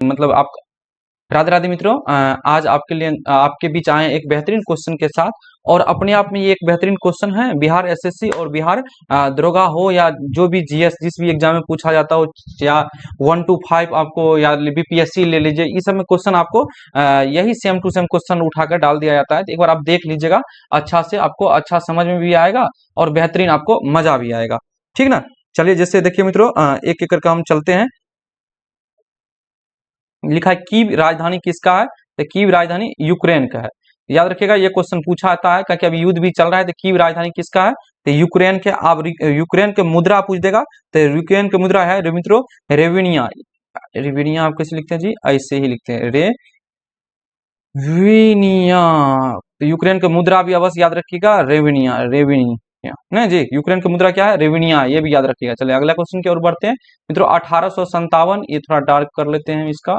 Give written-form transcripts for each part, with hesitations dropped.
मतलब आप राधे राधे मित्रों, आज आपके लिए आपके बीच आए हैं एक बेहतरीन क्वेश्चन के साथ। और अपने आप में ये एक बेहतरीन क्वेश्चन है। बिहार एसएससी और बिहार दरोगा हो या जो भी जीएस जिस भी एग्जाम में पूछा जाता हो, या 1 to 5 आपको, या बीपीएससी ले लीजिए, इस सब में क्वेश्चन आपको यही सेम टू सेम क्वेश्चन उठाकर डाल दिया जाता है। तो एक बार आप देख लीजिएगा, अच्छा से आपको अच्छा समझ में भी आएगा और बेहतरीन आपको मजा भी आएगा। ठीक ना। चलिए, जैसे देखिए मित्रों, एक एक करके हम चलते हैं। लिखा है कीव राजधानी किसका है, तो कीव राजधानी यूक्रेन का है। याद रखिएगा, ये क्वेश्चन पूछा आता है क्योंकि अभी युद्ध भी चल रहा है। तो कीव राजधानी किसका है, तो यूक्रेन के। आप यूक्रेन के मुद्रा पूछ देगा, तो यूक्रेन के मुद्रा है मित्रों रेविनिया। रेविनिया आप कैसे लिखते हैं जी, ऐसे ही लिखते हैं, रेविनिया। तो यूक्रेन के मुद्रा भी अवश्य याद रखिएगा, रेविनिया, रेविनिया ना जी। यूक्रेन की मुद्रा क्या है, रेविनिया, ये भी याद रखिएगा। चलिए अगला क्वेश्चन की ओर बढ़ते हैं मित्रों। 1857, ये थोड़ा डार्क कर लेते हैं इसका,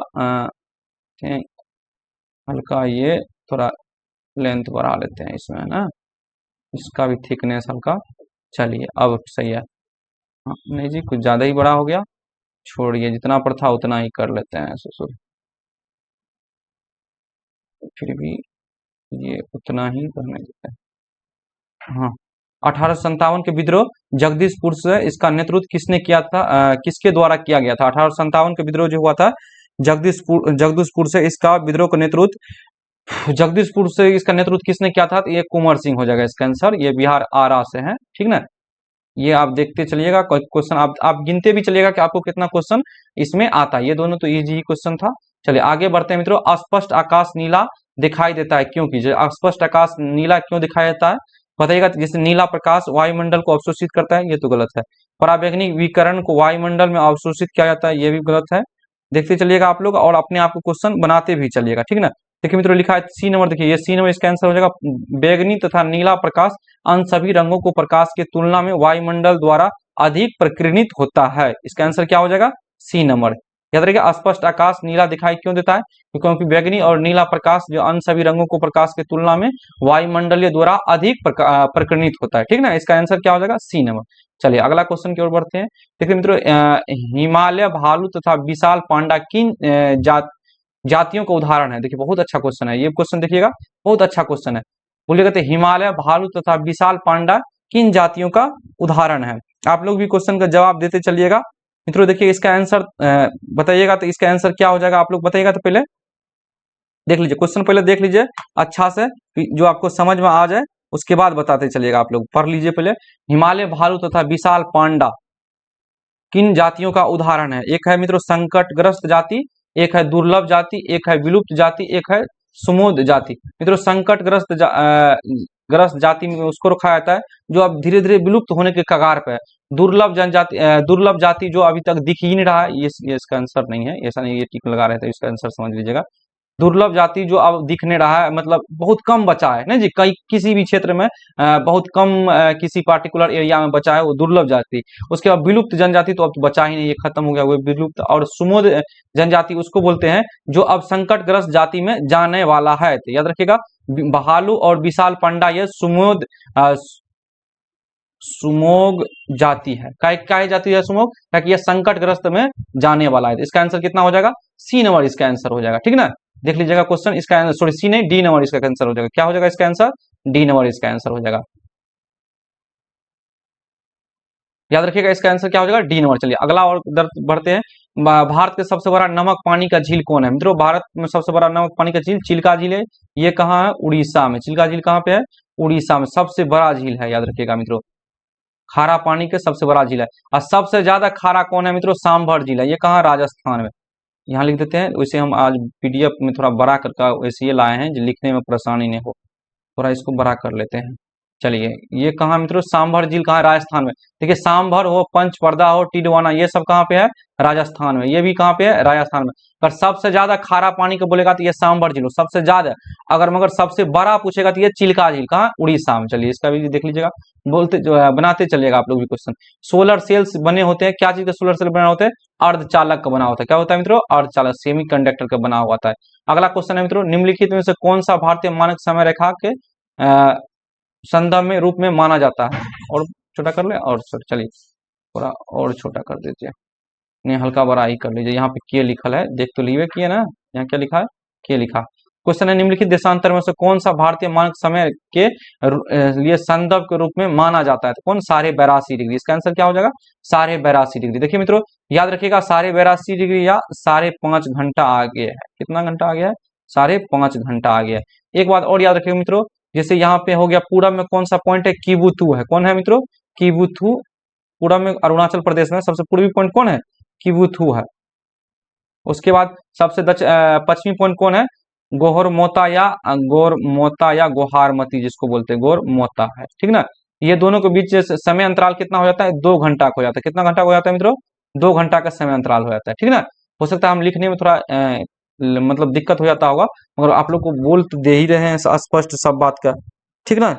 हल्का ये थोड़ा लेंथ बढ़ा लेते हैं इसमें ना, इसका भी थिकनेस हल्का। चलिए अब सही है। हाँ, नहीं जी, कुछ ज़्यादा ही बड़ा हो गया, छोड़िए, जितना पर था उतना ही कर लेते हैं। ससुर फिर भी ये उतना ही करने देते हैं। हाँ, 1857 के विद्रोह जगदीशपुर से, इसका नेतृत्व किसने किया था, किसके द्वारा किया गया था। 1857 के विद्रोह जो हुआ था जगदीशपुर से, इसका विद्रोह का नेतृत्व जगदीशपुर से, इसका नेतृत्व किसने किया था, तो ये कुंवर सिंह हो जाएगा इसका आंसर। ये बिहार आरा से है, ठीक ना। ये आप देखते चलिएगा, क्वेश्चन आप गिनते भी चलिएगा कि आपको कितना क्वेश्चन इसमें आता है। ये दोनों तो इजी ही क्वेश्चन था। चलिए आगे बढ़ते हैं मित्रों। अस्पष्ट आकाश नीला दिखाई देता है क्योंकि, जो अस्पष्ट आकाश नीला क्यों दिखाई देता है बताइएगा। तो जैसे नीला प्रकाश वायुमंडल को अवशोषित करता है, ये तो गलत है। पराबैंगनी विकिरण को वायुमंडल में अवशोषित किया जाता है, ये भी गलत है। देखते चलिएगा आप लोग, और अपने आप को क्वेश्चन बनाते भी चलिएगा, ठीक ना। देखिए मित्रों, लिखा है सी नंबर, देखिए ये सी नंबर इसका आंसर हो जाएगा। बैगनी तथा नीला प्रकाश अन्य सभी रंगों को प्रकाश की तुलना में वायुमंडल द्वारा अधिक प्रकीर्णित होता है। इसका आंसर क्या हो जाएगा, सी नंबर। याद रखिएगा, स्पष्ट आकाश नीला दिखाई क्यों देता है, क्योंकि बैगनी और नीला प्रकाश जो अन्य सभी रंगों को प्रकाश की तुलना में वायुमंडलीय द्वारा अधिक प्रकीर्णित होता है, ठीक ना। इसका आंसर क्या हो जाएगा, सी नंबर। चलिए अगला क्वेश्चन की ओर बढ़ते हैं। देखिए मित्रों, हिमालय भालू तथा विशाल पांडा किन जातियों का उदाहरण है। देखिए बहुत अच्छा क्वेश्चन है ये क्वेश्चन, देखिएगा बहुत अच्छा क्वेश्चन है। बोलिएगा तो हिमालय भालू तथा विशाल पांडा किन जातियों का उदाहरण है। आप लोग भी क्वेश्चन का जवाब देते चलिएगा मित्रों। देखिए इसका आंसर बताइएगा, तो इसका आंसर क्या हो जाएगा आप लोग बताइएगा। तो पहले देख लीजिए क्वेश्चन, पहले देख लीजिए अच्छा से, जो आपको समझ में आ जाए उसके बाद बताते चलिएगा। आप लोग पढ़ लीजिए पहले। हिमालय भालू तथा विशाल पांडा किन जातियों का उदाहरण है। एक है मित्रों संकटग्रस्त जाति, एक है दुर्लभ जाति, एक है विलुप्त जाति, एक है सुमोद जाति। मित्रों ग्रस्त जाति में उसको रखा जाता है जो अब धीरे धीरे विलुप्त होने के कगार पे है। दुर्लभ जाति जो अभी तक दिख ही नहीं रहा है, ये इसका आंसर नहीं है, ऐसा नहीं ये टिक लगा रहे थे, इसका आंसर समझ लीजिएगा। दुर्लभ जाति जो अब दिखने रहा है, मतलब बहुत कम बचा है ना जी, कई किसी भी क्षेत्र में बहुत कम किसी पार्टिकुलर एरिया में बचा है, वो दुर्लभ जाति। उसके बाद विलुप्त जनजाति तो अब तो बचा ही नहीं, ये खत्म हो गया, वो विलुप्त। और सुमोद जनजाति उसको बोलते हैं जो अब संकटग्रस्त जाति में जाने वाला है। तो याद रखिएगा, भालू और विशाल पांडा ये सुमोग जाति है। काय जाति है सुमोग, ताकि यह संकटग्रस्त में जाने वाला है। इसका आंसर कितना हो जाएगा, सी नंबर इसका आंसर हो जाएगा, ठीक ना। देख लीजिएगा क्वेश्चन, इसका आंसर सॉरी सी नहीं डी नंबर इसका आंसर हो जाएगा। क्या हो जाएगा इसका आंसर, डी नंबर इसका आंसर हो जाएगा। याद रखिएगा इसका आंसर क्या हो जाएगा, डी नंबर। चलिए अगला और बढ़ते हैं। भारत के सबसे बड़ा नमक पानी का झील कौन है मित्रों। भारत में सबसे बड़ा नमक पानी का झील चिल्का झील है। ये कहाँ है, उड़ीसा में। चिल्का झील कहाँ पे है, उड़ीसा में सबसे बड़ा झील है। याद रखिएगा मित्रों, खारा पानी के सबसे बड़ा झील है। और सबसे ज्यादा खारा कौन है मित्रों, सांभर झील है। ये कहाँ, राजस्थान में। यहाँ लिख देते हैं। वैसे हम आज पीडीएफ में थोड़ा बड़ा करके वैसे ये लाए हैं जो लिखने में परेशानी नहीं हो, थोड़ा इसको बड़ा कर लेते हैं। चलिए ये कहाँ मित्रों, सांभर झील कहाँ है, राजस्थान में। देखिए सांभर हो, पंचपर्दा हो, टिडवाना, ये सब कहाँ पे है, राजस्थान में। ये भी कहाँ पे है, राजस्थान में। पर सबसे ज्यादा खारा पानी का बोलेगा तो ये सांभर झील सबसे ज्यादा। अगर मगर सबसे बड़ा पूछेगा तो ये चिल्का झील कहाँ, उड़ीसा में। चलिए इसका भी देख लीजिएगा, बोलते जो है बनाते चलिएगा आप लोग भी क्वेश्चन। सोलर सेल्स बने होते हैं, क्या चीज के सोलर सेल बना होते हैं, अर्धचालक का बना होता है। क्या होता है मित्रों, अर्धचालक, सेमी कंडक्टर का बना हुआ है। अगला क्वेश्चन है मित्रों, निम्नलिखित में से कौन सा भारतीय मानक समय रेखा के संदर्भ में रूप में माना जाता है। और छोटा कर ले, और चलिए थोड़ा और छोटा कर देते हैं। ने हल्का बड़ा आई कर लीजिए। यहाँ पे के लिखल है, देख तो लिए किए ना, यहाँ क्या लिखा है, के लिखा। क्वेश्चन है, निम्नलिखित देशांतर में से कौन सा भारतीय मानक समय के लिए संदर्भ के रूप में माना जाता है? तो कौन? 82.5 डिग्री। इसका आंसर क्या हो जाएगा? 82.5 डिग्री। देखिए मित्रों, याद रखिएगा 82.5 डिग्री या 5.5 घंटा आगे है। कितना घंटा आ गया है? 5.5 घंटा आ गया है। एक बात और याद रखिएगा मित्रों, जैसे यहाँ पे हो गया पूरब में कौन सा पॉइंट है? किबुथु है। कौन है मित्रों? किबुथु। पूरब में अरुणाचल प्रदेश में सबसे पूर्वी पॉइंट कौन है? किबुथु है। उसके बाद सबसे पश्चिमी पॉइंट कौन है? गोरमोता या गोहारमती जिसको बोलते हैं, गोरमोता है। ठीक ना? ये दोनों के बीच समय अंतराल कितना हो जाता है? 2 घंटा का हो जाता है। कितना घंटा हो जाता है मित्रों? 2 घंटा का समय अंतराल हो जाता है। ठीक ना? हो सकता है हम लिखने में थोड़ा मतलब दिक्कत हो जाता होगा, मगर आप लोग को बोल तो दे ही रहे हैं स्पष्ट सब बात का। ठीक ना?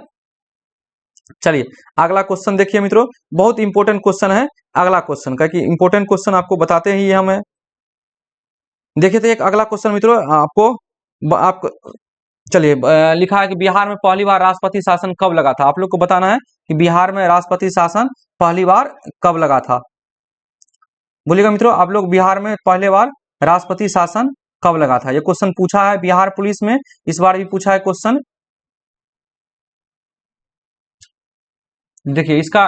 चलिए अगला क्वेश्चन देखिए मित्रों, बहुत इंपॉर्टेंट क्वेश्चन है अगला क्वेश्चन का, कि इंपॉर्टेंट क्वेश्चन आपको बताते ही हम देखिए। तो एक अगला क्वेश्चन मित्रों आपको चलिए लिखा है कि बिहार में पहली बार राष्ट्रपति शासन कब लगा था? आप लोग को बताना है कि बिहार में राष्ट्रपति शासन पहली बार कब लगा था। बोलिएगा मित्रों, आप लोग बिहार में पहले बार राष्ट्रपति शासन कब लगा था? ये क्वेश्चन पूछा है बिहार पुलिस में, इस बार भी पूछा है क्वेश्चन। देखिए इसका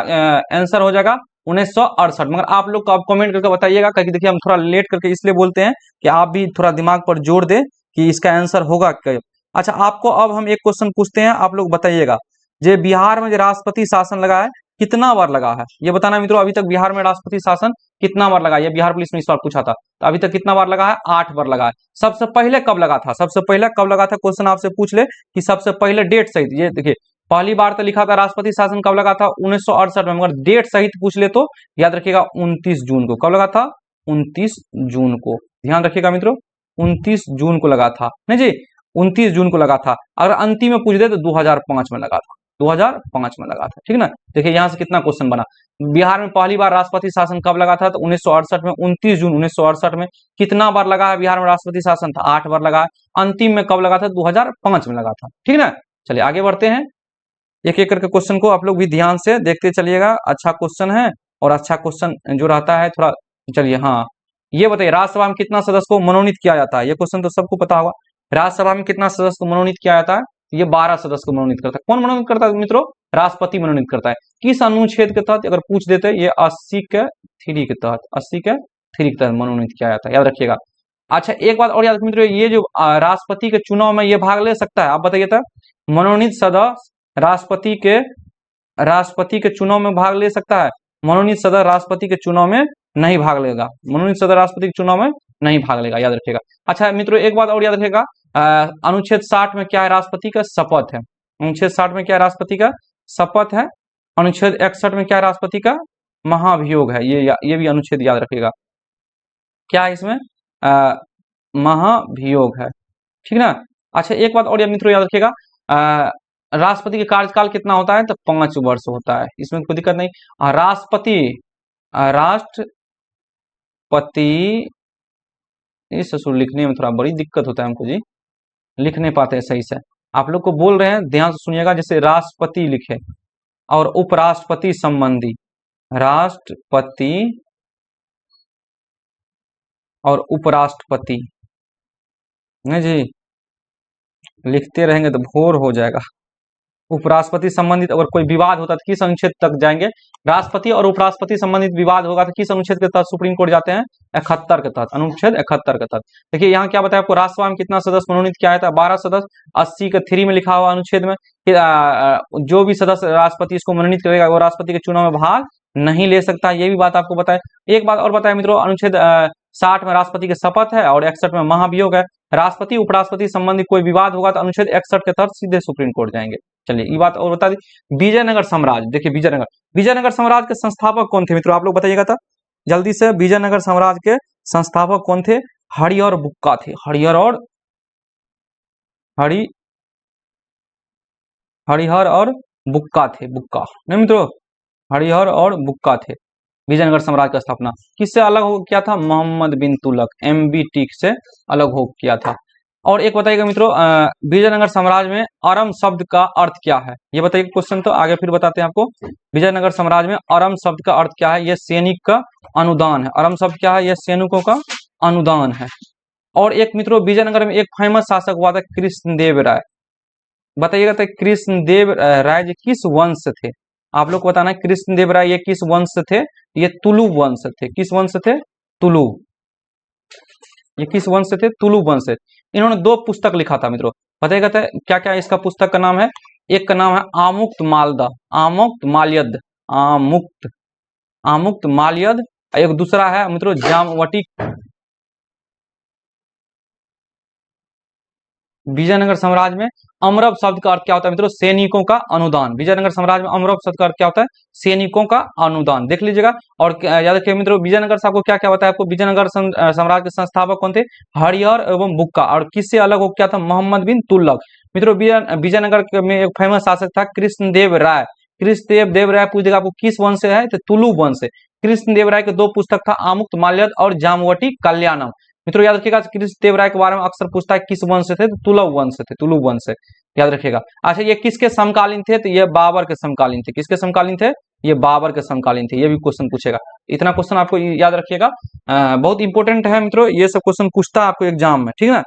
आंसर हो जाएगा 1968। मगर आप लोग को अब कमेंट करके बताइएगा, क्योंकि देखिए हम थोड़ा लेट करके इसलिए बोलते हैं कि आप भी थोड़ा दिमाग पर जोर दें कि इसका आंसर होगा क्या। अच्छा, आपको अब हम एक क्वेश्चन पूछते हैं, आप लोग बताइएगा, जो बिहार में जो राष्ट्रपति शासन लगा है कितना बार लगा है? ये बताना मित्रों, अभी तक बिहार में राष्ट्रपति शासन कितना बार लगा है? ये बिहार पुलिस ने इस बार पूछा था, तो अभी तक कितना बार लगा है? 8 बार लगा है। सबसे पहले कब लगा था? सबसे पहले कब लगा था क्वेश्चन आपसे पूछ ले कि सबसे पहले डेट सहित। ये देखिए पहली बार तो लिखा था राष्ट्रपति शासन कब लगा था? 1968 में, मगर डेट सहित पूछ ले तो याद रखिएगा 29 जून को। कब लगा था? 29 जून को। ध्यान रखिएगा मित्रों, 29 जून को लगा था। नहीं जी, 29 जून को लगा था। अगर अंतिम में पूछ दे तो 2005 में लगा था। 2005 में लगा था। ठीक ना? देखिए यहां से कितना क्वेश्चन बना। बिहार में पहली बार राष्ट्रपति शासन कब लगा था? तो 1968 में, 29 जून 1968 में। कितना बार लगा है बिहार में राष्ट्रपति शासन? था 8 बार लगा है। अंतिम में कब लगा था? 2005 में लगा था। ठीक ना? चलिए आगे बढ़ते हैं, एक एक करके क्वेश्चन को आप लोग भी ध्यान से देखते चलिएगा। अच्छा क्वेश्चन है, और अच्छा क्वेश्चन जो रहता है थोड़ा। चलिए हाँ, ये बताइए राज्यसभा में कितना सदस्य को मनोनीत किया जाता है? ये क्वेश्चन तो सबको पता होगा। राज्यसभा में कितना सदस्य को मनोनीत किया जाता है? ये 12 सदस्य को मनोनीत करता है। कौन मनोनीत करता है मित्रों? राष्ट्रपति मनोनीत करता है। किस अनुच्छेद के तहत? अगर पूछ देते, ये 80 के तहत, 80 के तहत मनोनीत किया जाता है, याद रखिएगा। अच्छा एक बात और याद रखिए मित्रों, ये जो राष्ट्रपति के चुनाव में ये भाग ले सकता है? आप बताइए तो, मनोनीत सदस्य राष्ट्रपति के चुनाव में भाग ले सकता है? मनोनीत सदस्य राष्ट्रपति के चुनाव में नहीं भाग लेगा। मनोनीत सदस्य राष्ट्रपति के चुनाव में नहीं भाग लेगा, याद रखिएगा। अच्छा मित्रों एक बात और याद रखिएगा, अनुच्छेद 60 में क्या है? राष्ट्रपति का शपथ है। अनुच्छेद 60 में क्या है? राष्ट्रपति का शपथ है। अनुच्छेद 61 में क्या है? राष्ट्रपति का महाभियोग है। ये भी अनुच्छेद याद रखिएगा। क्या है इसमें? महाभियोग है। ठीक ना? अच्छा एक बात और मित्रों याद रखिएगा, राष्ट्रपति का कार्यकाल कितना होता है? तो 5 वर्ष होता है, इसमें कोई दिक्कत नहीं। राष्ट्रपति इस ससुर लिखने में थोड़ा बड़ी दिक्कत होता है हमको जी, लिख नहीं पाते हैं सही से। आप लोग को बोल रहे हैं, ध्यान से सुनिएगा। जैसे राष्ट्रपति लिखे और उपराष्ट्रपति संबंधी, राष्ट्रपति और उपराष्ट्रपति, नहीं जी, लिखते रहेंगे तो भोर हो जाएगा। उपराष्ट्रपति संबंधित अगर कोई विवाद होता है तो किस अनुच्छेद तक जाएंगे? राष्ट्रपति और उपराष्ट्रपति संबंधित विवाद होगा तो किस अनुच्छेद के तहत सुप्रीम कोर्ट जाते हैं? 71 के तहत, अनुच्छेद 71 के तहत। देखिए यहाँ क्या बताया आपको, राज्यसभा में कितना सदस्य मनोनीत किया जाता है? 12 सदस्य। 80 के 3 में लिखा हुआ अनुच्छेद में जो भी सदस्य राष्ट्रपति इसको मनोनीत करेगा वो राष्ट्रपति के चुनाव में भाग नहीं ले सकता। ये भी बात आपको बताए। एक बात और बताया मित्रों, अनुच्छेद 60 में राष्ट्रपति के शपथ है और 61 में महाभियोग है। राष्ट्रपति उपराष्ट्रपति संबंधी कोई विवाद होगा तो अनुच्छेद 61 के तहत सीधे सुप्रीम कोर्ट जाएंगे। चलिए ये बात और बता दी। विजयनगर साम्राज्य, देखिए विजयनगर साम्राज्य के संस्थापक कौन थे मित्रों? आप लोग बताइएगा तो जल्दी से। विजयनगर साम्राज्य के संस्थापक कौन थे? हरिहर बुक्का थे। हरिहर और बुक्का थे। बुक्का नहीं मित्रों, हरिहर और बुक्का थे। विजयनगर साम्राज्य का स्थापना किससे अलग हो किया था? मोहम्मद बिन तुगलक, MB टिक से अलग हो किया था। और एक बताइएगा मित्रों, विजयनगर साम्राज्य में अरम शब्द का अर्थ क्या है, ये बताइए क्वेश्चन, तो आगे फिर बताते हैं आपको। विजयनगर साम्राज्य में अरम शब्द का अर्थ क्या है, यह सैनिक का अनुदान है। अरम शब्द क्या है, यह सैनिकों का अनुदान है। और एक मित्रों, विजयनगर में एक फेमस शासक हुआ था कृष्णदेव राय, बताइएगा तो कृष्णदेव राय जी किस वंश थे, आप लोग को बताना है। कृष्णदेव राय ये किस वंश थे, ये तुलु वंश थे। किस वंश थे, तुलु। ये किस वंश से थे, तुलु वंश से। इन्होंने 2 पुस्तक लिखा था मित्रों, बताइएगा तो क्या क्या इसका पुस्तक का नाम है। एक का नाम है आमुक्त मालदा, आमुक्त माल्यद, आमुक्त आमुक्त माल्यद। एक दूसरा है मित्रों जामवटी। विजयनगर साम्राज्य में अमरव शब्द का अर्थ क्या होता है मित्रों, सैनिकों का अनुदान। विजयनगर साम्राज्य में अमरव शब्द का अर्थ क्या होता है, सैनिकों का अनुदान, देख लीजिएगा। और याद रखिए मित्रों, विजयनगर साहब को क्या क्या बताया आपको, विजयनगर साम्राज्य के संस्थापक कौन थे, हरिहर एवं बुक्का। और किससे अलग हो क्या था, मोहम्मद बिन तुगलक। मित्रों विजयनगर में एक फेमस शासक था कृष्णदेव राय। कृष्णदेव राय पूछ देगा आपको किस वंश से है, तो तुलु वंश से। कृष्णदेव राय के 2 पुस्तक था, आमुक्त माल्यद और जामवटी कल्याणम। मित्रों याद रखिएगा, कृष्णदेव राय के बारे में अक्सर पूछता है किस वंश से थे, तो तुलु वंश से थे, तुलु वंश से, याद रखिएगा। अच्छा, ये किसके समकालीन थे, तो ये बाबर के समकालीन थे। किसके समकालीन थे, ये बाबर के समकालीन थे। ये भी क्वेश्चन पूछेगा, इतना क्वेश्चन आपको याद रखिएगा, बहुत इंपॉर्टेंट है मित्रों, ये सब क्वेश्चन पूछता है आपको एग्जाम में, ठीक है ना।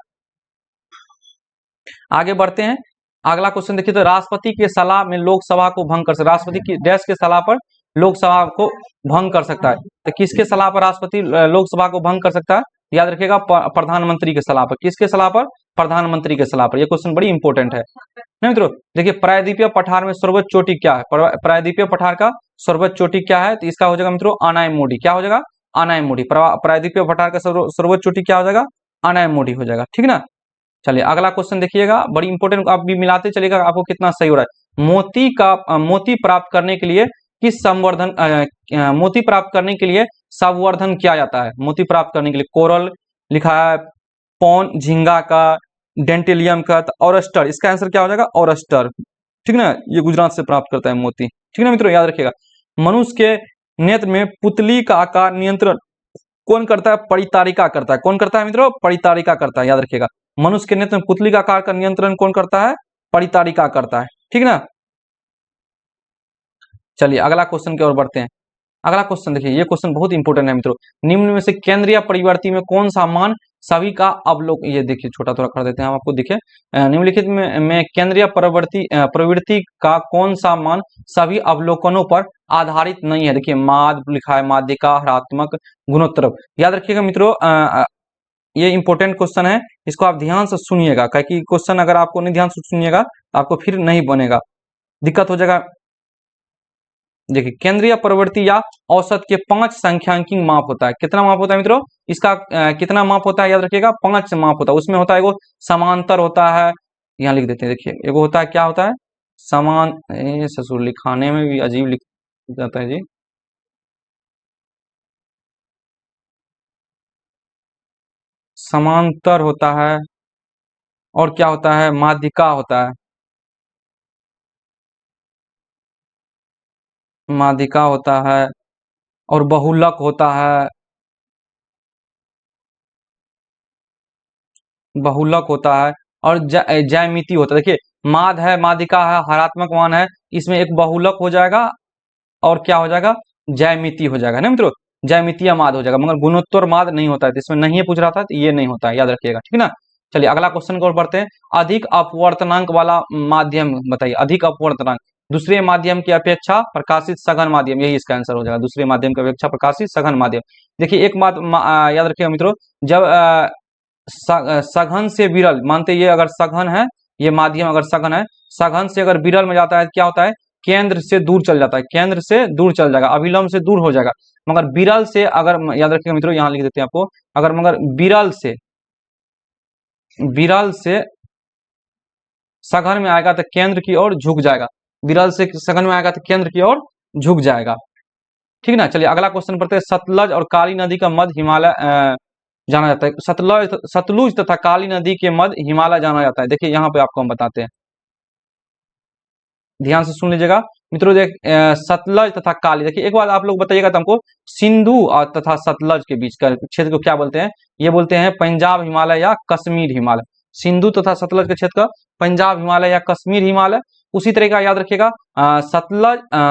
आगे बढ़ते हैं, अगला क्वेश्चन देखिए, तो राष्ट्रपति के सलाह में लोकसभा को भंग कर सकता, राष्ट्रपति की डैश के सलाह पर लोकसभा को भंग कर सकता है, तो किसके सलाह पर राष्ट्रपति लोकसभा को भंग कर सकता है, याद रखिएगा प्रधानमंत्री के सलाह पर। किसके सलाह पर, प्रधानमंत्री के सलाह पर। यह क्वेश्चन बड़ी इंपॉर्टेंट है नहीं मित्रों। देखिए, प्रायद्वीपीय पठार में सर्वोच्च चोटी क्या है, प्रायद्वीपीय पठार का सर्वोच्च चोटी क्या है, तो इसका हो जाएगा मित्रों अनायमुडी। क्या हो जाएगा, अनायमुडी। प्रायद्वीपीय पठार का सर्वोच्च चोटी क्या हो जाएगा, अनायमुडी हो जाएगा, ठीक ना। चलिए अगला क्वेश्चन देखिएगा, बड़ी इंपॉर्टेंट, आप भी मिलाते चलिएगा, आपको कितना सही हो रहा है। मोती प्राप्त करने के लिए किस संवर्धन मोती प्राप्त करने के लिए संवर्धन किया जाता है। मोती प्राप्त करने के लिए कोरल लिखा है, पॉन झींगा का, डेंटेलियम का, ऑरस्टर। इसका आंसर क्या हो जाएगा, ऑरस्टर, ठीक ना। ये गुजरात से प्राप्त करता है मोती, ठीक ना मित्रों, याद रखिएगा। मनुष्य के नेत्र में पुतली का आकार नियंत्रण कौन करता है, परितारिका करता है। कौन करता है मित्रों, परितारिका करता है, याद रखिएगा। मनुष्य के नेत्र में पुतली का आकार का नियंत्रण कौन करता है, परितारिका करता है, ठीक ना। चलिए अगला क्वेश्चन की ओर बढ़ते हैं। अगला क्वेश्चन देखिए, ये क्वेश्चन बहुत इंपॉर्टेंट है मित्रों। निम्न में से केंद्रीय परिवर्ती में कौन सा मान सभी का अवलोकन, ये देखिए छोटा थोड़ा कर देते हैं हम आपको, देखिए निम्नलिखित में केंद्रीय प्रवृत्ति का कौन सा मान सभी अवलोकनों पर आधारित नहीं है। देखिए माद लिखा है, माध्यिका, हरात्मक, गुणोत्तर। याद रखिएगा मित्रों, ये इंपॉर्टेंट क्वेश्चन है, इसको आप ध्यान से सुनिएगा, क्योंकि क्वेश्चन अगर आपको नहीं ध्यान से सुनिएगा तो आपको फिर नहीं बनेगा, दिक्कत हो जाएगा। देखिए, केंद्रीय प्रवृत्ति या औसत के 5 सांख्यिकीय माप होता है। कितना माप होता है मित्रों, इसका कितना माप होता है, याद रखिएगा 5 माप होता है। उसमें होता है एगो समांतर होता है, यहाँ लिख देते हैं, देखिए एगो होता है, क्या होता है, समान, ससुर लिखाने में भी अजीब लिख जाता है जी, समांतर होता है, और क्या होता है, माध्यिका होता है, माध्यिका होता है, और बहुलक होता है, बहुलक होता है, और ज्यामिति होता है। देखिए माद है, माध्यिका है, हरात्मक मान है, इसमें एक बहुलक हो जाएगा, और क्या हो जाएगा, ज्यामिति हो जाएगा ना मित्रों, ज्यामितीय माद हो जाएगा, मगर गुणोत्तर माद नहीं होता है, तो इसमें नहीं पूछ रहा था, तो ये नहीं होता है, याद रखिएगा, ठीक है ना। चलिए अगला क्वेश्चन की ओर बढ़ते हैं। अधिक अपवर्तनांक वाला माध्यम बताइए, अधिक अपवर्तनांक, दूसरे माध्यम की अपेक्षा प्रकाशित सघन माध्यम, यही इसका आंसर हो जाएगा, दूसरे माध्यम की अपेक्षा प्रकाशित सघन माध्यम। देखिए एक बात याद रखिएगा मित्रों, जब सघन से विरल, मानते ये अगर सघन है, ये माध्यम अगर सघन है, सघन से अगर विरल में जाता है, क्या होता है, केंद्र से दूर चल जाता है, केंद्र से दूर चल जाएगा, अभिलंब से दूर हो जाएगा। मगर विरल से अगर, याद रखिएगा मित्रों, यहाँ लिख देते हैं आपको, अगर मगर विरल से सघन में आएगा तो केंद्र की ओर झुक जाएगा, विरल से सघन में आएगा तो केंद्र की ओर झुक जाएगा, ठीक ना। चलिए अगला क्वेश्चन पढ़ते हैं। सतलज और काली नदी का मध्य हिमालय जाना जाता है, सतलुज तथा काली नदी के मध्य हिमालय जाना जाता है। देखिए यहाँ पे आपको हम बताते हैं, ध्यान से सुन लीजिएगा मित्रों। देख सतलज तथा काली, देखिए एक बार आप लोग बताइएगा तो हमको, सिंधु और तथा सतलज के बीच का क्षेत्र को क्या बोलते हैं, ये बोलते हैं पंजाब हिमालय या कश्मीर हिमालय। सिंधु तथा सतलज के क्षेत्र को पंजाब हिमालय या कश्मीर हिमालय। उसी तरह का याद रखिएगा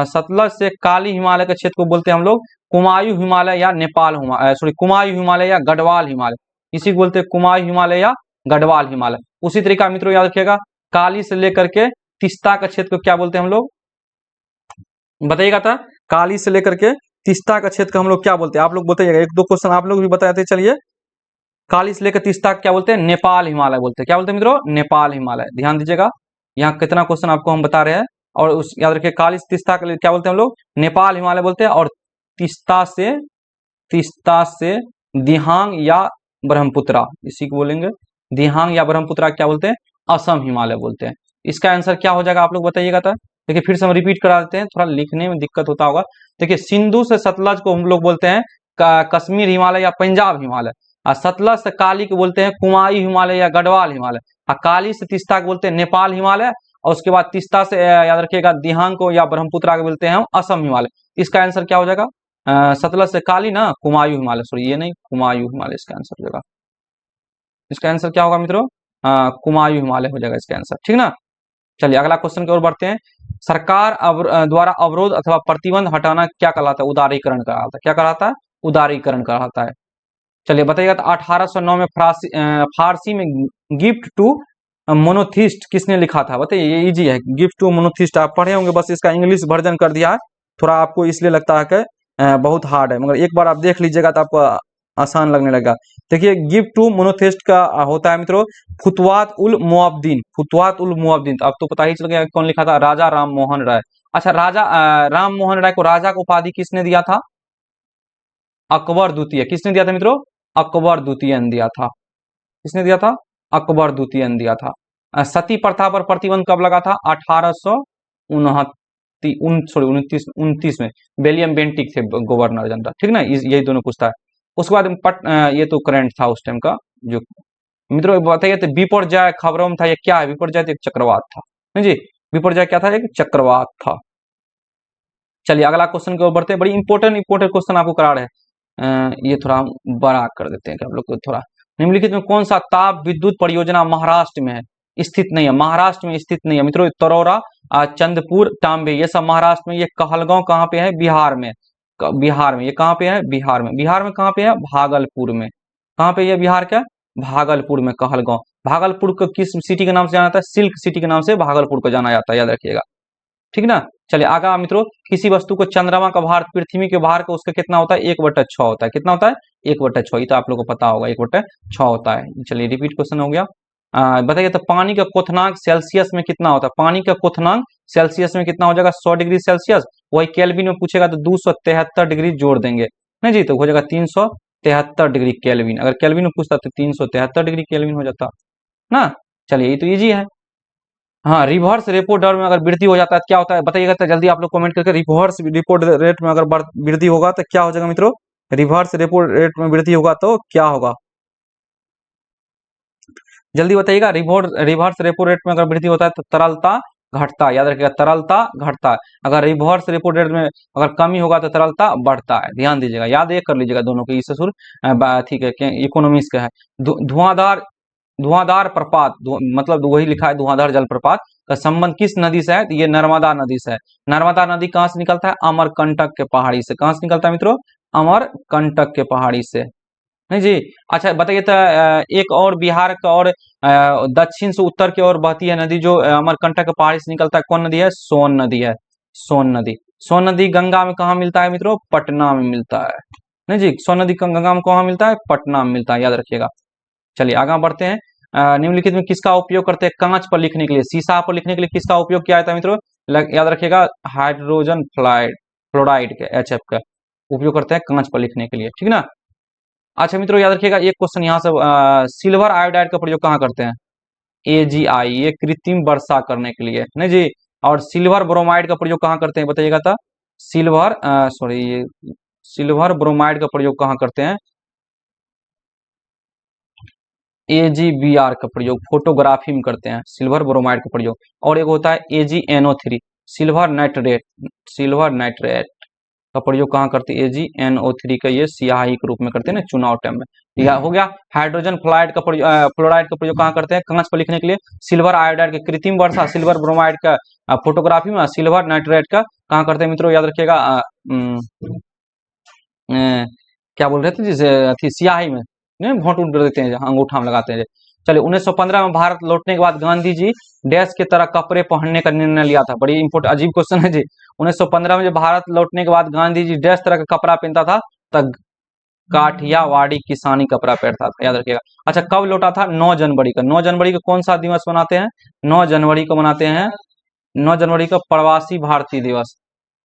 सतलज से काली हिमालय के क्षेत्र को बोलते हैं हम लोग कुमायूं हिमालय या नेपाल कुमायूं हिमालय या गढ़वाल हिमालय, इसी को बोलते हैं कुमायूं हिमालय या गढ़वाल हिमालय। उसी तरीका मित्रों याद रखिएगा काली से लेकर के तीस्ता का क्षेत्र को क्या बोलते हैं हम लोग, बताइएगा था। काली से लेकर के तीस्ता का क्षेत्र को हम लोग क्या बोलते हैं, आप लोग बताइएगा। एक दो क्वेश्चन आप लोग भी बताए थे। चलिए, काली से लेकर तीस्ता क्या बोलते हैं, नेपाल हिमालय बोलते हैं। क्या बोलते हैं मित्रों, नेपाल हिमालय। ध्यान दीजिएगा यहाँ कितना क्वेश्चन आपको हम बता रहे हैं। और उस याद रखिए काली से तीस्ता के लिए क्या बोलते हैं हम लोग, नेपाल हिमालय बोलते हैं। और तीस्ता से दिहांग या ब्रह्मपुत्रा, इसी को बोलेंगे दिहांग या ब्रह्मपुत्रा क्या बोलते हैं, असम हिमालय बोलते हैं। इसका आंसर क्या हो जाएगा आप लोग बताइएगा। था देखिए फिर से हम रिपीट करा देते हैं, थोड़ा लिखने में दिक्कत होता होगा। देखिए सिंधु से सतलज को हम लोग बोलते हैं कश्मीर हिमालय या पंजाब हिमालय। और सतलज से काली को बोलते हैं कुमायूं हिमालय या गढ़वाल हिमालय। और काली से तीस्ता को बोलते हैं नेपाल हिमालय। और उसके बाद तीस्ता से याद रखिएगा दिहांग को या ब्रह्मपुत्रा को बोलते हैं हम असम हिमालय। इसका आंसर क्या हो जाएगा, सतलज से काली ना कुमायूं हिमालय, सॉरी ये नहीं कुमायूं हिमालय इसका आंसर हो जाएगा। इसका आंसर क्या होगा मित्रों, कुमायूं हिमालय हो जाएगा इसका आंसर, ठीक ना। चलिए अगला क्वेश्चन की ओर बढ़ते हैं। सरकार द्वारा अवरोध अथवा प्रतिबंध हटाना क्या कहलाता है, उदारीकरण कहलाता है। क्या कहलाता है, उदारीकरण कहलाता है। चलिए बताइएगा। तो 1809 में फारसी में गिफ्ट टू मोनोथिस्ट किसने लिखा था, बताइए। ये इजी है, गिफ्ट टू मोनोथिस्ट आप पढ़े होंगे, बस इसका इंग्लिश वर्जन कर दिया है। थोड़ा आपको इसलिए लगता है कि बहुत हार्ड है, मगर एक बार आप देख लीजिएगा तो आपको आसान लगने लगेगा। देखिए गिफ्ट टू मोनोथिस्ट का होता है मित्रों फुतवात उल मुअब्बदीन। फुतवात उल मुअब्बदीन तो अब तो पता ही चल गया कौन लिखा था, राजा राम मोहन राय। अच्छा, राजा राम मोहन राय को राजा का उपाधि किसने दिया था, अकबर द्वितीय। किसने दिया था मित्रों, अकबर द्वितीय ने दिया था। किसने दिया था, अकबर द्वितीय ने दिया था। सती प्रथा पर प्रतिबंध कब लगा था, 1829 में विलियम बेंटिक थे गवर्नर जनरल, ठीक ना। यही दोनों पूछता है। उसके बाद ये तो करंट था उस टाइम का। जो मित्रों बताइए तो विपर्जय खबरों में था, ये क्या है, विपर्जय तो एक चक्रवात था नहीं जी। विपर्जय क्या था, एक चक्रवात था। चलिए अगला क्वेश्चन की ओर बढ़ते हैं। बड़ी इंपॉर्टेंट क्वेश्चन आपको करा रहे हैं। ये थोड़ा बड़ा कर देते हैं कि आप लोग को थोड़ा। निम्नलिखित में कौन सा ताप विद्युत परियोजना महाराष्ट्र में है, स्थित नहीं है, महाराष्ट्र में स्थित नहीं है मित्रों। तरोरा, चंदपुर, टांबे, ये सब महाराष्ट्र में। ये कहलगांव कहाँ पे है, बिहार में। बिहार में ये कहाँ पे है, बिहार में। बिहार में कहाँ पे है, भागलपुर में। कहाँ पे ये बिहार का, भागलपुर में कहलगांव। भागलपुर को किस सिटी के नाम से जाना जाता है, सिल्क सिटी के नाम से भागलपुर को जाना जाता है, याद रखिएगा, ठीक ना। चलिए आगे मित्रों, किसी वस्तु को चंद्रमा का भार पृथ्वी के भार का उसका कितना होता है, 1/6 होता है। कितना होता है, 1/6। ये तो आप लोगों को पता होगा, 1/6 होता है। चलिए रिपीट क्वेश्चन हो गया। बताइए तो पानी का क्वथनांक सेल्सियस में कितना होता है, पानी का क्वथनांक सेल्सियस में कितना हो जाएगा, 100 डिग्री सेल्सियस। वही केल्विन में पूछेगा तो 273 डिग्री जोड़ देंगे नहीं जी, तो हो जाएगा 373 डिग्री केल्विन। अगर केल्विन में पूछता तो 373 डिग्री केल्विन हो जाता ना। चलिए ये तो इजी है। हाँ, रिवर्स रेपो दर में अगर वृद्धि हो जाता है क्या होता है, बताइएगा तो जल्दी आप लोग कमेंट करके। रिवर्स रेपो रेट में अगर वृद्धि होगा तो क्या हो जाएगा मित्रों, रिवर्स रेपो रेट में वृद्धि होगा तो क्या होगा, जल्दी बताइएगा। रिवर्स रेपो रेट में अगर वृद्धि होता है तो तरलता घटता है, याद रखिएगा, तरलता घटता है। अगर रिवर्स रेपो रेट में अगर कमी होगा तो तरलता बढ़ता है। ध्यान दीजिएगा, याद एक कर लीजिएगा दोनों के, इससे सुर ठीक है, इकोनॉमिक्स का है। धुआंधार प्रपात, मतलब वही लिखा है धुआंधार जलप्रपात का संबंध किस नदी से है, तो ये नर्मदा नदी से है। नर्मदा नदी कहाँ से निकलता है, अमरकंटक के पहाड़ी से। कहाँ से निकलता है मित्रों, अमरकंटक के पहाड़ी से नहीं जी। अच्छा बताइए तो एक और बिहार का और दक्षिण से उत्तर की ओर बहती है नदी जो अमरकंटक के पहाड़ी से निकलता है, कौन नदी है, सोन नदी है। सोन नदी, सोन नदी गंगा में कहाँ मिलता है मित्रों, पटना में मिलता है नहीं जी। सोन नदी गंगा में कहाँ मिलता है, पटना में मिलता है, याद रखिएगा। चलिए आगे बढ़ते हैं। निम्नलिखित में किसका उपयोग करते हैं कांच पर लिखने के लिए, शीशा पर लिखने के लिए किसका उपयोग किया जाता है मित्रों, याद रखिएगा, हाइड्रोजन फ्लोराइड के HF का उपयोग करते हैं कांच पर लिखने के लिए, ठीक ना। अच्छा मित्रों याद रखिएगा एक क्वेश्चन यहाँ से, सिल्वर आयोडाइड का प्रयोग कहाँ करते हैं, AgI, ये कृत्रिम वर्षा करने के लिए नहीं जी। और सिल्वर ब्रोमाइड का प्रयोग कहाँ करते हैं बताइएगा तो, सिल्वर ब्रोमाइड का प्रयोग कहाँ करते हैं, AgBr का प्रयोग फोटोग्राफी में करते हैं, सिल्वर ब्रोमाइड का प्रयोग। और एक होता है AgNO3, सिल्वर नाइट्रेट का प्रयोग कहाँ करते हैं? AgNO3 का ये स्याही के रूप में करते हैं ना चुनाव टाइम में। ठीक है, हो गया। हाइड्रोजन फ्लोराइड का प्रयोग कहाँ करते हैं? कांच पर लिखने के लिए। सिल्वर आयोडाइड के कृत्रिम वर्षा, सिल्वर ब्रोमाइड का फोटोग्राफी में, सिल्वर नाइट्रेट का कहाँ करते हैं मित्रों? याद रखिएगा क्या बोल रहे थे जिसे थी स्याही में भोंट उठ देते हैं, अंगूठा में लगाते हैं। चलिए 1915 में भारत लौटने के बाद गांधी जी डैश के तरह कपड़े पहनने का निर्णय लिया था। बड़ी इंपोर्टेंट अजीब क्वेश्चन है जी। 1915 में जब भारत लौटने के बाद गांधी जी डैश तरह का कपड़ा पहनता था, तब काठियावाड़ी किसानी कपड़ा पहनता था, याद रखिएगा। अच्छा, कब लौटा था? 9 जनवरी का। 9 जनवरी को कौन सा दिवस मनाते हैं? 9 जनवरी को मनाते हैं, 9 जनवरी को प्रवासी भारतीय दिवस।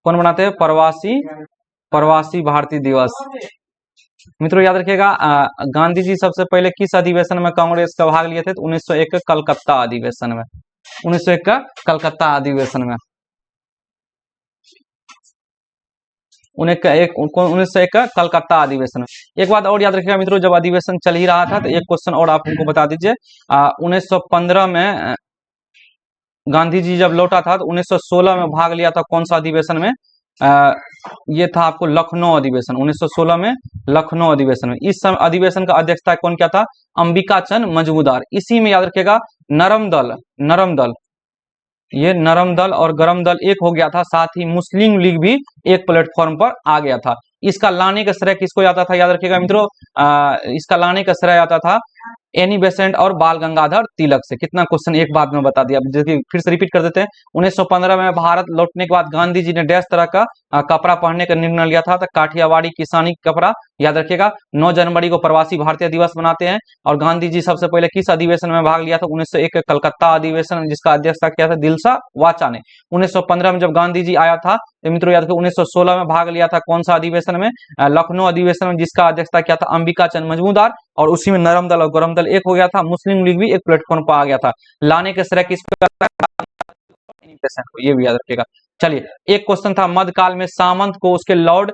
कौन मनाते हैं? प्रवासी भारतीय दिवस। मित्रों याद रखिएगा, गांधी जी सबसे पहले किस अधिवेशन में कांग्रेस का भाग लिए थे? तो 1901 कलकत्ता अधिवेशन में। 1901 का कलकत्ता अधिवेशन में। 1901 का कलकत्ता अधिवेशन में। एक बात और याद रखिएगा मित्रों, जब अधिवेशन चल ही रहा था तो एक क्वेश्चन और आप हमको बता दीजिए। 1915 में गांधी जी जब लौटा था तो 1916 में भाग लिया था कौन सा अधिवेशन में? ये था आपको लखनऊ अधिवेशन। 1916 में लखनऊ अधिवेशन में। इस अधिवेशन का अध्यक्षता कौन किया था? अंबिका चंद मजमूदार। इसी में याद रखिएगा नरम दल, ये नरम दल और गरम दल एक हो गया था, साथ ही मुस्लिम लीग भी एक प्लेटफॉर्म पर आ गया था। इसका लाने का श्रेय किसको जाता था? याद रखिएगा मित्रों, इसका लाने का श्रेय आता था एनी बेसेंट और बाल गंगाधर तिलक से। कितना क्वेश्चन एक बात में बता दिया। देखिए फिर से रिपीट कर देते हैं। 1915 में भारत लौटने के बाद गांधी जी ने डैश तरह का कपड़ा पहनने का निर्णय लिया था, तो काठियावाड़ी किसानी कपड़ा। याद रखिएगा 9 जनवरी को प्रवासी भारतीय दिवस मनाते हैं। और गांधी जी सबसे पहले किस अधिवेशन में भाग लिया था? 1901 कलकत्ता अधिवेशन, जिसका अध्यक्षता किया था दिलसा वाचा ने। 1915 में जब गांधी जी आया था तो मित्रों याद रखिए 1916 में भाग लिया था कौन सा अधिवेशन में? लखनऊ अधिवेशन में, जिसका अध्यक्षता किया था अंबिका चंद मजमूदार। और उसी में नरम दल और गरम दल एक हो गया था, मुस्लिम लीग भी एक प्लेटफॉर्म पर आ गया था। लाने के श्रेय किस पे? ये भी याद रखिएगा। चलिए एक क्वेश्चन था, मध्यकाल में सामंत को उसके लॉर्ड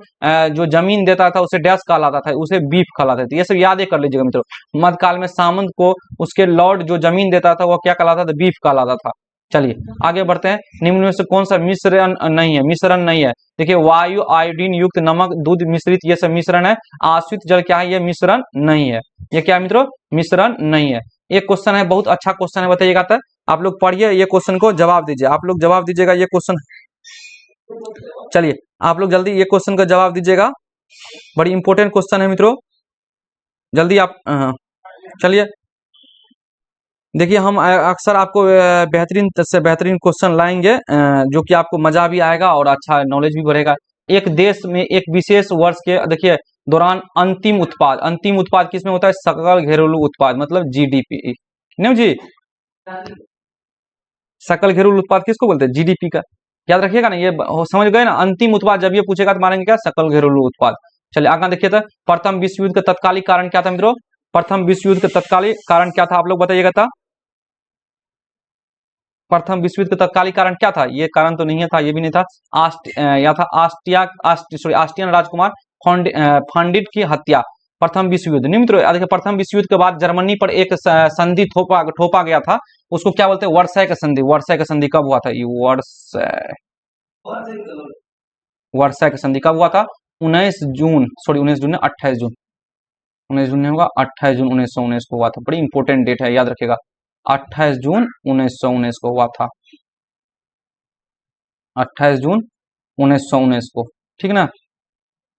जो जमीन देता था उसे डैश कहलाता था? उसे बीफ कहलाते थे। ये सब याद कर लीजिएगा मित्रों। मध्यकाल में सामंत को उसके लॉर्ड जो जमीन देता था वो क्या कहलाता था? बीफ कहलाता था। चलिए आगे बढ़ते हैं। निम्न में से कौन सा मिश्रण नहीं है? मिश्रण नहीं है। देखिए वायु, आयोडीन युक्त नमक, दूध मिश्रित, ये सब मिश्रण है। आश्रित जल क्या है? ये मिश्रण नहीं है। ये क्या है मित्रों? मिश्रण नहीं है। एक क्वेश्चन है, बहुत अच्छा क्वेश्चन है, बताइएगा। तो आप लोग पढ़िए, ये क्वेश्चन को जवाब दीजिए। आप लोग जवाब दीजिएगा ये क्वेश्चन। चलिए आप लोग जल्दी ये क्वेश्चन का जवाब दीजिएगा, बड़ी इंपॉर्टेंट क्वेश्चन है मित्रों, जल्दी आप। चलिए देखिए, हम अक्सर आपको बेहतरीन से बेहतरीन क्वेश्चन लाएंगे, जो कि आपको मजा भी आएगा और अच्छा नॉलेज भी बढ़ेगा। एक देश में एक विशेष वर्ष के देखिए दौरान अंतिम उत्पाद किसमें होता है? सकल घरेलू उत्पाद, मतलब जीडीपी। नहीं जी, सकल घरेलू उत्पाद किसको बोलते हैं? जीडीपी का। याद रखिएगा ना, ये समझ गए ना। अंतिम उत्पाद जब ये पूछेगा तो मानेंगे क्या? सकल घरेलू उत्पाद। चलिए आगे देखिए, तो प्रथम विश्व युद्ध का तत्कालिक कारण क्या था मित्रों? प्रथम विश्व युद्ध का तत्कालिक कारण क्या था? आप लोग बताइएगा। था प्रथम विश्व युद्ध का तत्कालिक कारण क्या था? ये कारण तो नहीं था, ये भी नहीं था। ऑस्ट्रियन राजकुमार फंडिट की हत्या। प्रथम विश्व युद्ध नहीं मित्रों। देखिए प्रथम विश्व युद्ध के बाद जर्मनी पर एक संधि थोपा गया था, उसको क्या बोलते हैं? वर्साय का संधि। वर्साय का संधि कब हुआ था? ये वर्साय का संधि कब हुआ था? 19 जून 28 जून। 19 जून नहीं होगा, 28 जून 1919 को हुआ था। बड़ी इंपॉर्टेंट डेट है, याद रखेगा। 28 जून 1919 को हुआ था। 28 जून 1919 को, ठीक ना?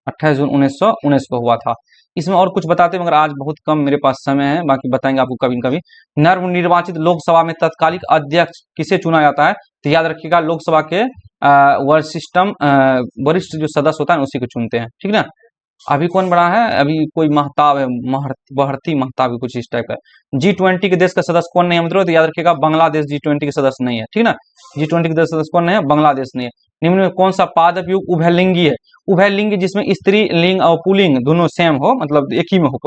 28 जून 1919 को हुआ था। इसमें और कुछ बताते हैं मगर आज बहुत कम मेरे पास समय है, बाकी बताएंगे आपको कभी न कभी। नवनिर्वाचित लोकसभा में तत्कालिक अध्यक्ष किसे चुना जाता है? तो याद रखिएगा लोकसभा के वरिष्ठ जो सदस्य होता है उसी को चुनते हैं, ठीक ना? अभी कौन बड़ा है? अभी कोई महताब है, बहरती महताब, कुछ इस टाइप का। G20 के देश का सदस्य कौन नहीं है मित्रों? तो याद रखिएगा बांग्लादेश G20 के सदस्य नहीं है, ठीक ना? G20 के देश सदस्य कौन नहीं है? बांग्लादेश नहीं है। निम्न में कौन सा पादप युग उभयलिंगी है? उभयलिंगी जिसमें स्त्री लिंग और पुल्लिंग दोनों सेम हो, मतलब एक ही में हो।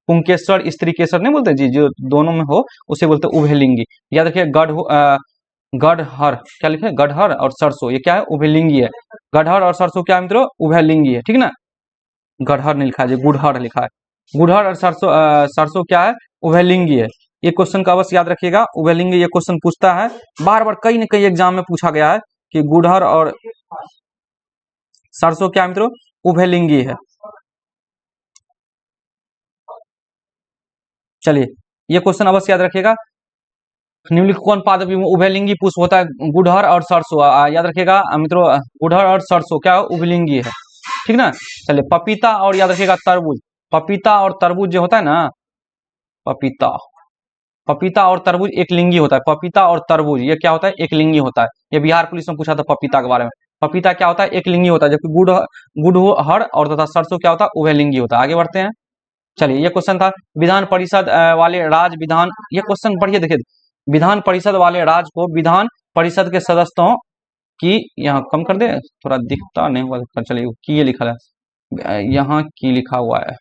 पुंकेश्वर स्त्री केसर नहीं बोलते जी, जो दोनों में हो उसे बोलते उभयलिंगी। याद रखिए गढ़हर, क्या लिखे? गढ़हर और सरसों, ये क्या है? उभयलिंगी है। गढ़हर और सरसों क्या है मित्रों? उभयलिंगी है, ठीक ना? गढ़हर नहीं लिखा है, गुड़हर लिखा है। गुड़हर और सरसों क्या है? उभयलिंगी है। ये क्वेश्चन का अवश्य याद रखिएगा, उभयलिंगी ये क्वेश्चन पूछता है बार बार, कई न कई एग्जाम में पूछा गया है कि गुड़हर और सरसों क्या मित्रों, उभयलिंगी है। चलिए ये क्वेश्चन अवश्य याद रखिएगा। निम्नलिखित कौन पादप में उभयलिंगी पुष्प होता है? गुड़हर और सरसों। याद रखिएगा मित्रों, गुड़हर और सरसों क्या उभयलिंगी है, ठीक ना। चलिए पपीता और याद रखिएगा तरबूज। पपीता और तरबूज जो होता है ना, पपीता पपीता और तरबूज एक लिंगी होता है। पपीता और तरबूज ये क्या होता है? एक लिंगी होता है। ये बिहार पुलिस में पूछा था पपीता के बारे में। पपीता क्या होता है? एक लिंगी होता है, जबकि गुड़हर और तथा सरसों क्या होता है? उभयलिंगी होता है। आगे बढ़ते हैं। चलिए ये क्वेश्चन था, विधान परिषद वाले राज्य विधान, ये क्वेश्चन पढ़िए देखिए, विधान परिषद वाले राज्य को विधान परिषद के सदस्यों की, यहाँ कम कर दे थोड़ा दिखता नहीं हुआ, चलिए की ये लिखा है, यहाँ की लिखा हुआ है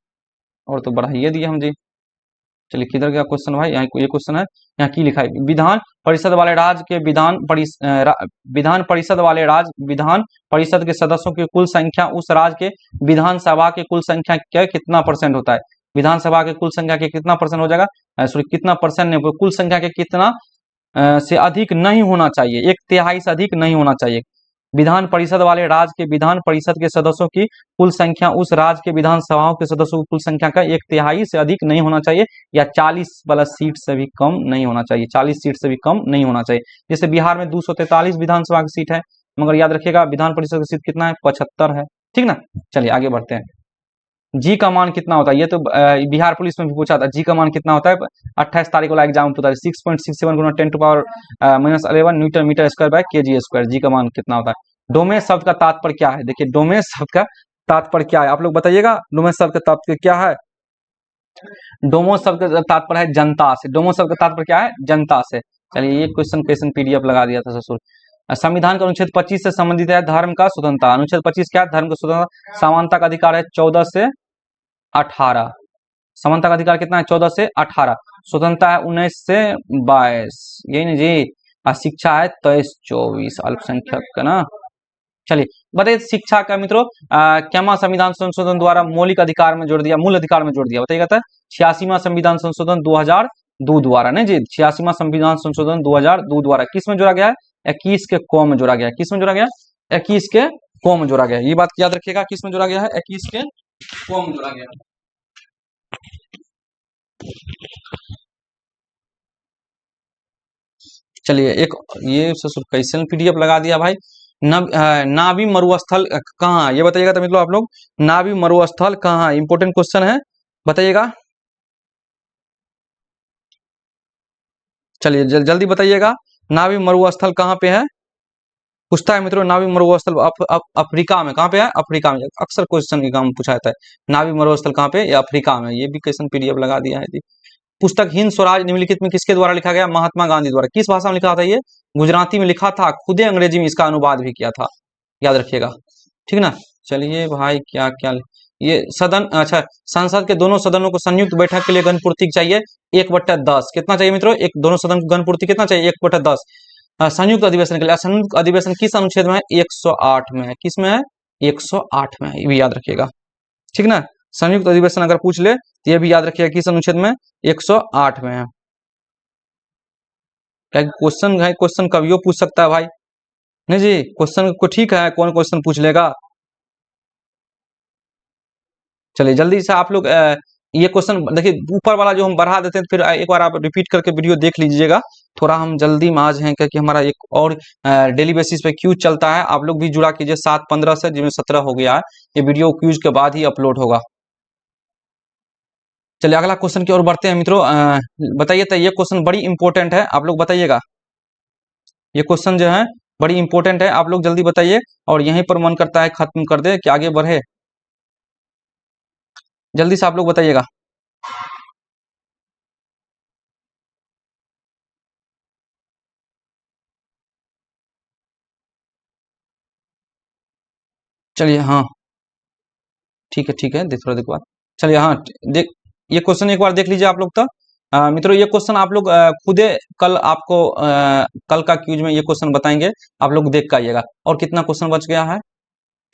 और तो बढ़ाइए दिए हम जी। चलिए किधर गया क्वेश्चन भाई, यहाँ ये क्वेश्चन है, यहाँ की लिखा है, विधान परिषद वाले राज्य के विधान परिषद वाले राज्य विधान परिषद के सदस्यों की कुल संख्या उस राज्य के विधानसभा के कुल संख्या के कितना परसेंट होता है? विधानसभा के कुल संख्या के कितना परसेंट हो जाएगा? सॉरी कितना परसेंट नहीं, कुल संख्या के कितना से अधिक नहीं होना चाहिए, एक तिहाई से अधिक नहीं होना चाहिए। विधान परिषद वाले राज्य के विधान परिषद के सदस्यों की कुल संख्या उस राज्य के विधानसभाओं के सदस्यों की कुल संख्या का एक तिहाई से अधिक नहीं होना चाहिए, या 40 वाला सीट से भी कम नहीं होना चाहिए, 40 सीट से भी कम नहीं होना चाहिए। जैसे बिहार में 243 विधानसभा की सीट है, मगर याद रखिएगा विधान परिषद की सीट कितना है? 75 है, ठीक ना। चलिए आगे बढ़ते हैं। जी का मान कितना होता है? ये तो बिहार पुलिस में भी पूछा था, जी का मान कितना होता है? 28 तारीख वाला एग्जाम पूछा था, 6.67 गुना 10 to power -11 newton metre square by KG square. G का मान कितना होता है? डोमेन शब्द का तात्पर्य क्या है? देखिए डोमेन शब्द का तात्पर्य क्या है, आप लोग बताइएगा। डोमेन शब्द का तात्पर्य क्या है? डोमो शब्द का तात्पर्य है जनता से। डोमो शब्द का तात्पर्य क्या है? जनता से। चलिए ये क्वेश्चन पीडीएफ लगा दिया था ससुर। संविधान का अनुच्छेद 25 से संबंधित है धर्म का स्वतंत्रता। अनुच्छेद 25 क्या है? धर्म का स्वतंत्रता। समानता का अधिकार है 14 से 18। समानता का अधिकार कितना है? 14 से 18। स्वतंत्रता है 19 से 22, यही ना जी। और शिक्षा है 23-24 अल्पसंख्यक का ना। चलिए बताइए शिक्षा का मित्रों क्या संविधान संशोधन द्वारा मौलिक अधिकार में जोड़ दिया, मूल अधिकार में जोड़ दिया? बताइएगा तो 86वां संविधान संशोधन 2002 द्वारा नहीं जी। 86वां संविधान संशोधन 2002 द्वारा किस में जोड़ा गया है? 21 के क में जोड़ा गया है। किस में जोड़ा गया? 21 के क में जोड़ा गया है। ये बात याद रखिएगा, किस में जोड़ा गया है? 21 के क में जोड़ा गया है। चलिए एक ये कैसे पीडीएफ लगा दिया भाई। नाभि मरुस्थल कहाँ? ये बताइएगा तो मित्रों आप लोग, नाभि मरुस्थल कहाँ? इंपोर्टेंट क्वेश्चन है, बताइएगा। चलिए जल्दी बताइएगा, नाभि मरुस्थल कहाँ पे है? पूछता है मित्रों, नाभि मरुस्थल अफ्रीका में। कहाँ पे है? अफ्रीका में। अक्सर क्वेश्चन एग्जाम पूछा जाता है, नाभि मरुस्थल कहाँ पे? या अफ्रीका में। ये भी क्वेश्चन पीडीएफ लगा दिया है जी। पुस्तक हिंद स्वराज निम्नलिखित में किसके द्वारा लिखा गया? महात्मा गांधी द्वारा। किस भाषा में लिखा था? ये गुजराती में लिखा था, खुदे अंग्रेजी में इसका अनुवाद भी किया था, याद रखिएगा, ठीक ना। चलिए भाई क्या क्या ये सदन, अच्छा संसद के दोनों सदनों को संयुक्त बैठक के लिए गणपूर्ति चाहिए 1/10। कितना चाहिए मित्रों? एक दोनों सदन को गणपूर्ति कितना चाहिए? 1/10। संयुक्त अधिवेशन के लिए, संयुक्त अधिवेशन किस अनुच्छेद में है? 108 में है। किस में है? 108 में है, ये भी याद रखिएगा, ठीक ना। संयुक्त अधिवेशन अगर पूछ ले तो ये भी याद रखिएगा किस अनुच्छेद में? 108 में है। क्या क्वेश्चन है, क्वेश्चन कभी पूछ सकता है भाई, नहीं जी। क्वेश्चन को ठीक है, कौन क्वेश्चन पूछ लेगा। चलिए जल्दी से आप लोग ये क्वेश्चन देखिए, ऊपर वाला जो हम बढ़ा देते हैं, फिर एक बार आप रिपीट करके वीडियो देख लीजिएगा। थोड़ा हम जल्दी में आज हैं क्योंकि हमारा एक और डेली बेसिस पे क्यूज चलता है। आप लोग भी जुड़ा कीजिए 7-15 से, जिसमें 17 हो गया है। ये वीडियो क्यूज के बाद ही अपलोड होगा। चलिए अगला क्वेश्चन की ओर बढ़ते हैं मित्रों। बताइए तो ये क्वेश्चन बड़ी इंपॉर्टेंट है, आप लोग बताइएगा। ये क्वेश्चन जो है बड़ी इंपॉर्टेंट है, आप लोग जल्दी बताइए, और यहीं पर मन करता है खत्म कर दे कि आगे बढ़े। जल्दी से आप लोग बताइएगा। चलिए हाँ ठीक है थोड़ा देखो बात। चलिए हाँ देख, ये क्वेश्चन एक बार देख लीजिए आप लोग तो। मित्रों ये क्वेश्चन आप लोग खुदे कल आपको कल का क्यूज में ये क्वेश्चन बताएंगे, आप लोग देख के आइएगा। और कितना क्वेश्चन बच गया है?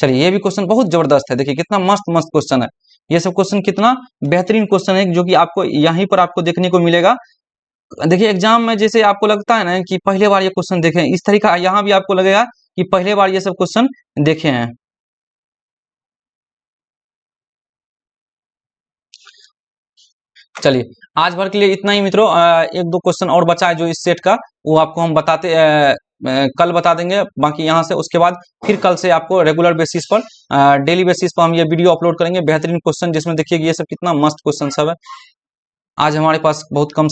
चलिए ये भी क्वेश्चन बहुत जबरदस्त है, देखिए कितना मस्त मस्त क्वेश्चन है। ये सब क्वेश्चन कितना बेहतरीन क्वेश्चन है, जो कि आपको यहीं पर आपको देखने को मिलेगा। देखिए एग्जाम में जैसे आपको लगता है ना कि पहले बार ये क्वेश्चन देखे, इस तरीका यहाँ भी आपको लगेगा कि पहले बार ये सब क्वेश्चन देखे हैं। चलिए आज भर के लिए इतना ही मित्रों। एक दो क्वेश्चन और बचा है जो इस सेट का, वो आपको हम कल बता देंगे। बाकी यहाँ से उसके बाद फिर कल से आपको रेगुलर बेसिस पर, डेली बेसिस पर हम ये वीडियो अपलोड करेंगे। बेहतरीन क्वेश्चन जिसमें देखिए ये सब कितना मस्त क्वेश्चन सब है। आज हमारे पास बहुत कम